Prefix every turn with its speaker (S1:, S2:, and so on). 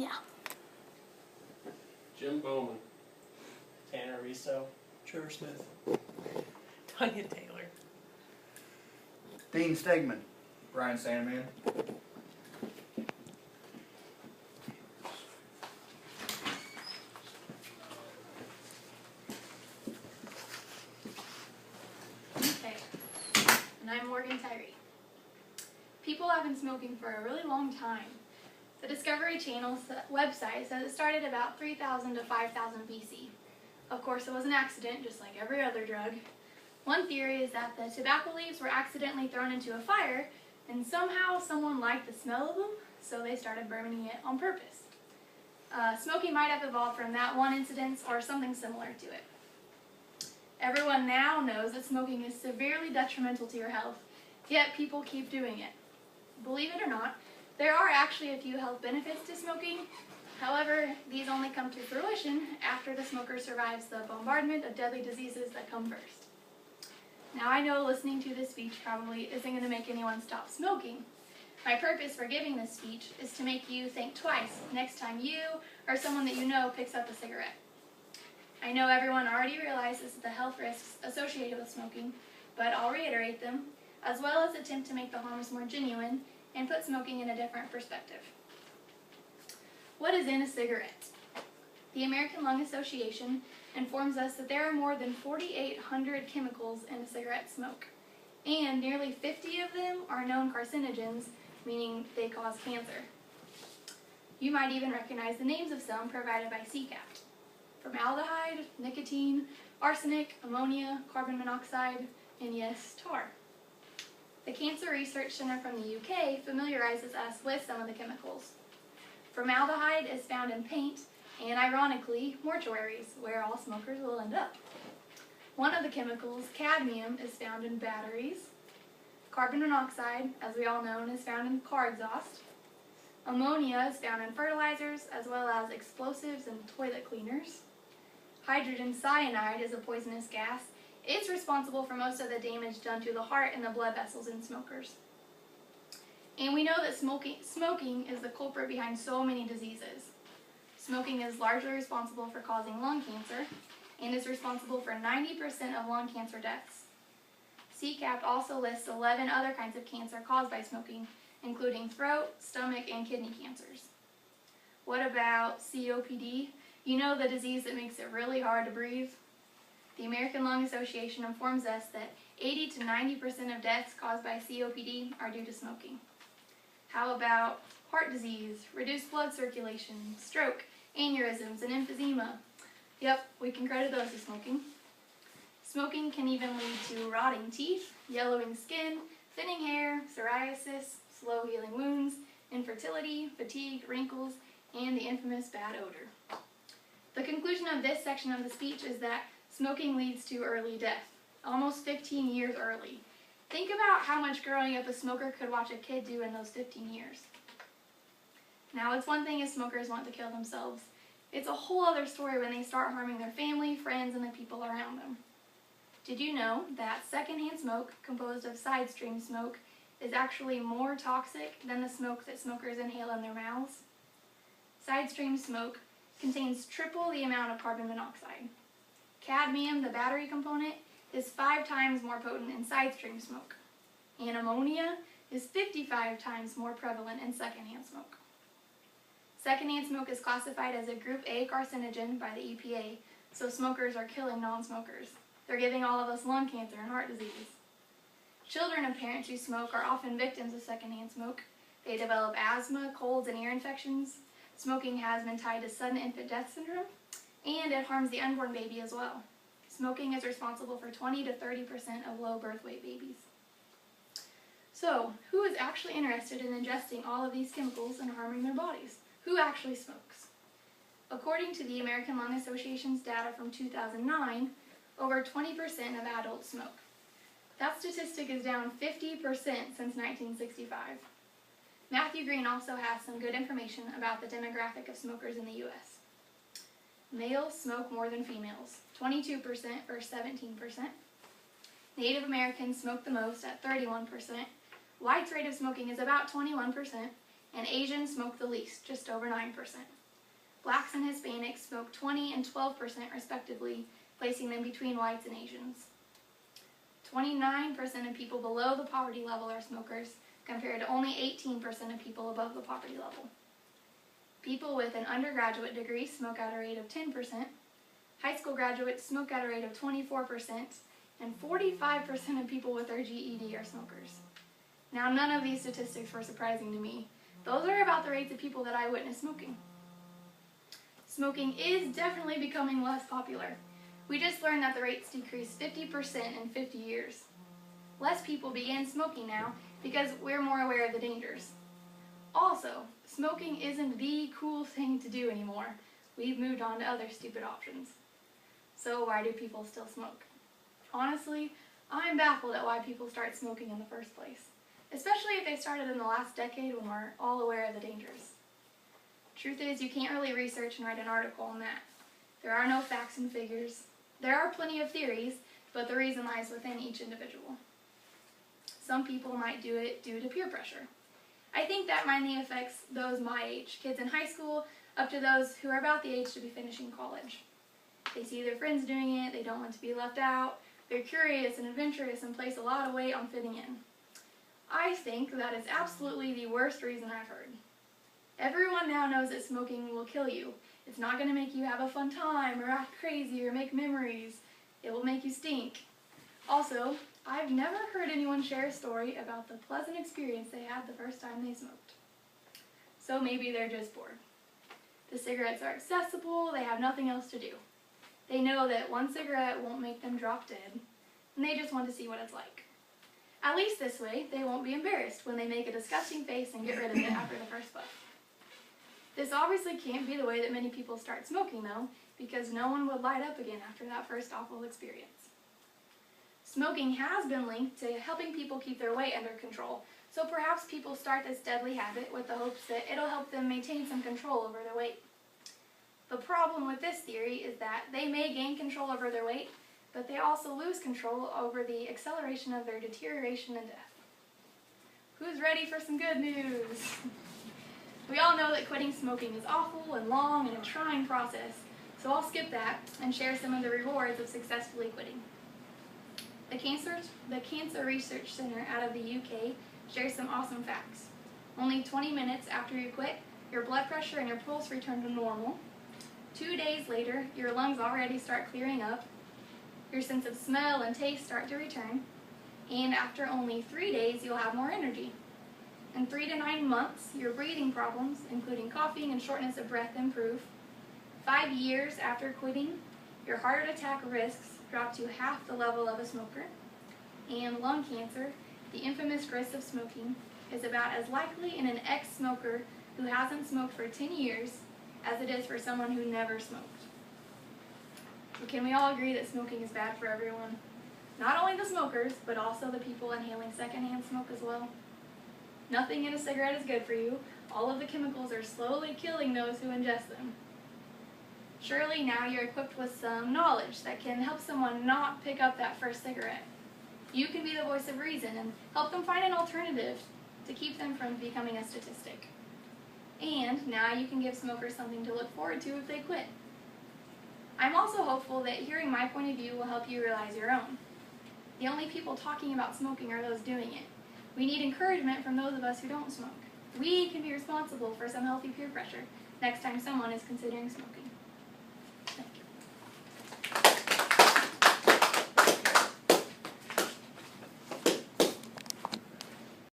S1: Yeah.
S2: Jim Bowman.
S3: Tanner Risto.
S4: Trevor Smith.
S3: Tanya Taylor.
S5: Dean Stegman.
S6: Brian Sandman.
S1: Okay. And I'm Tyree. People have been smoking for a really long time. The Discovery Channel's website says it started about 3000 to 5000 BC. Of course, it was an accident, just like every other drug. One theory is that the tobacco leaves were accidentally thrown into a fire, and somehow someone liked the smell of them, so they started burning it on purpose. Smoking might have evolved from that one incident or something similar to it. Everyone now knows that smoking is severely detrimental to your health, yet people keep doing it. Believe it or not, there are actually a few health benefits to smoking. However, these only come to fruition after the smoker survives the bombardment of deadly diseases that come first. Now, I know listening to this speech probably isn't going to make anyone stop smoking. My purpose for giving this speech is to make you think twice next time you or someone that you know picks up a cigarette. I know everyone already realizes the health risks associated with smoking, but I'll reiterate them, as well as attempt to make the harms more genuine and put smoking in a different perspective. What is in a cigarette? The American Lung Association informs us that there are more than 4,800 chemicals in a cigarette smoke, and nearly 50 of them are known carcinogens, meaning they cause cancer. You might even recognize the names of some provided by CCAP: formaldehyde, nicotine, arsenic, ammonia, carbon monoxide, and yes, tar. The Cancer Research Center from the UK familiarizes us with some of the chemicals. Formaldehyde is found in paint and, ironically, mortuaries, where all smokers will end up. One of the chemicals, cadmium, is found in batteries. Carbon monoxide, as we all know, is found in car exhaust. Ammonia is found in fertilizers, as well as explosives and toilet cleaners. Hydrogen cyanide is a poisonous gas. It's responsible for most of the damage done to the heart and the blood vessels in smokers. And we know that smoking is the culprit behind so many diseases. Smoking is largely responsible for causing lung cancer and is responsible for 90% of lung cancer deaths. CCAP also lists 11 other kinds of cancer caused by smoking, including throat, stomach, and kidney cancers. What about COPD? You know, the disease that makes it really hard to breathe? The American Lung Association informs us that 80 to 90% of deaths caused by COPD are due to smoking. How about heart disease, reduced blood circulation, stroke, aneurysms, and emphysema? Yep, we can credit those to smoking. Smoking can even lead to rotting teeth, yellowing skin, thinning hair, psoriasis, slow healing wounds, infertility, fatigue, wrinkles, and the infamous bad odor. The conclusion of this section of the speech is that smoking leads to early death, almost 15 years early. Think about how much growing up a smoker could watch a kid do in those 15 years. Now, it's one thing if smokers want to kill themselves. It's a whole other story when they start harming their family, friends, and the people around them. Did you know that secondhand smoke, composed of side stream smoke, is actually more toxic than the smoke that smokers inhale in their mouths? Side stream smoke contains triple the amount of carbon monoxide. Cadmium, the battery component, is 5 times more potent in side stream smoke, and ammonia is 55 times more prevalent in secondhand smoke. Secondhand smoke is classified as a Group A carcinogen by the EPA, so smokers are killing non-smokers. They're giving all of us lung cancer and heart disease. Children of parents who smoke are often victims of secondhand smoke. They develop asthma, colds, and ear infections. Smoking has been tied to sudden infant death syndrome, and it harms the unborn baby as well. Smoking is responsible for 20 to 30% of low birth weight babies. So, who is actually interested in ingesting all of these chemicals and harming their bodies? Who actually smokes? According to the American Lung Association's data from 2009, over 20% of adults smoke. That statistic is down 50% since 1965. Matthew Green also has some good information about the demographic of smokers in the U.S. Males smoke more than females, 22% or 17%. Native Americans smoke the most at 31%. Whites' rate of smoking is about 21%, and Asians smoke the least, just over 9%. Blacks and Hispanics smoke 20 and 12% respectively, placing them between whites and Asians. 29% of people below the poverty level are smokers, compared to only 18% of people above the poverty level. People with an undergraduate degree smoke at a rate of 10%, high school graduates smoke at a rate of 24%, and 45% of people with their GED are smokers. Now, none of these statistics were surprising to me. Those are about the rates of people that I witnessed smoking. Smoking is definitely becoming less popular. We just learned that the rates decreased 50% in 50 years. Less people begin smoking now because we're more aware of the dangers. Also, smoking isn't the cool thing to do anymore. We've moved on to other stupid options. So why do people still smoke? Honestly, I'm baffled at why people start smoking in the first place, especially if they started in the last decade when we're all aware of the dangers. Truth is, you can't really research and write an article on that. There are no facts and figures. There are plenty of theories, but the reason lies within each individual. Some people might do it due to peer pressure. I think that mainly affects those my age, kids in high school, up to those who are about the age to be finishing college. They see their friends doing it, they don't want to be left out, they're curious and adventurous and place a lot of weight on fitting in. I think that is absolutely the worst reason I've heard. Everyone now knows that smoking will kill you. It's not going to make you have a fun time or act crazy or make memories. It will make you stink. Also, I've never heard anyone share a story about the pleasant experience they had the first time they smoked. So maybe they're just bored. The cigarettes are accessible, they have nothing else to do. They know that one cigarette won't make them drop dead, and they just want to see what it's like. At least this way, they won't be embarrassed when they make a disgusting face and get rid of it after the first puff. This obviously can't be the way that many people start smoking though, because no one would light up again after that first awful experience. Smoking has been linked to helping people keep their weight under control, so perhaps people start this deadly habit with the hopes that it'll help them maintain some control over their weight. The problem with this theory is that they may gain control over their weight, but they also lose control over the acceleration of their deterioration and death. Who's ready for some good news? We all know that quitting smoking is awful and long and a trying process, so I'll skip that and share some of the rewards of successfully quitting. The Cancer Research Center out of the UK shares some awesome facts. Only 20 minutes after you quit, your blood pressure and your pulse return to normal. 2 days later, your lungs already start clearing up. Your sense of smell and taste start to return. And after only 3 days, you'll have more energy. In 3 to 9 months, your breathing problems, including coughing and shortness of breath, improve. 5 years after quitting, your heart attack risks drop to half the level of a smoker. And lung cancer, the infamous risk of smoking, is about as likely in an ex-smoker who hasn't smoked for 10 years as it is for someone who never smoked. So can we all agree that smoking is bad for everyone? Not only the smokers, but also the people inhaling secondhand smoke as well. Nothing in a cigarette is good for you. All of the chemicals are slowly killing those who ingest them. Surely now you're equipped with some knowledge that can help someone not pick up that first cigarette. You can be the voice of reason and help them find an alternative to keep them from becoming a statistic. And now you can give smokers something to look forward to if they quit. I'm also hopeful that hearing my point of view will help you realize your own. The only people talking about smoking are those doing it. We need encouragement from those of us who don't smoke. We can be responsible for some healthy peer pressure next time someone is considering smoking.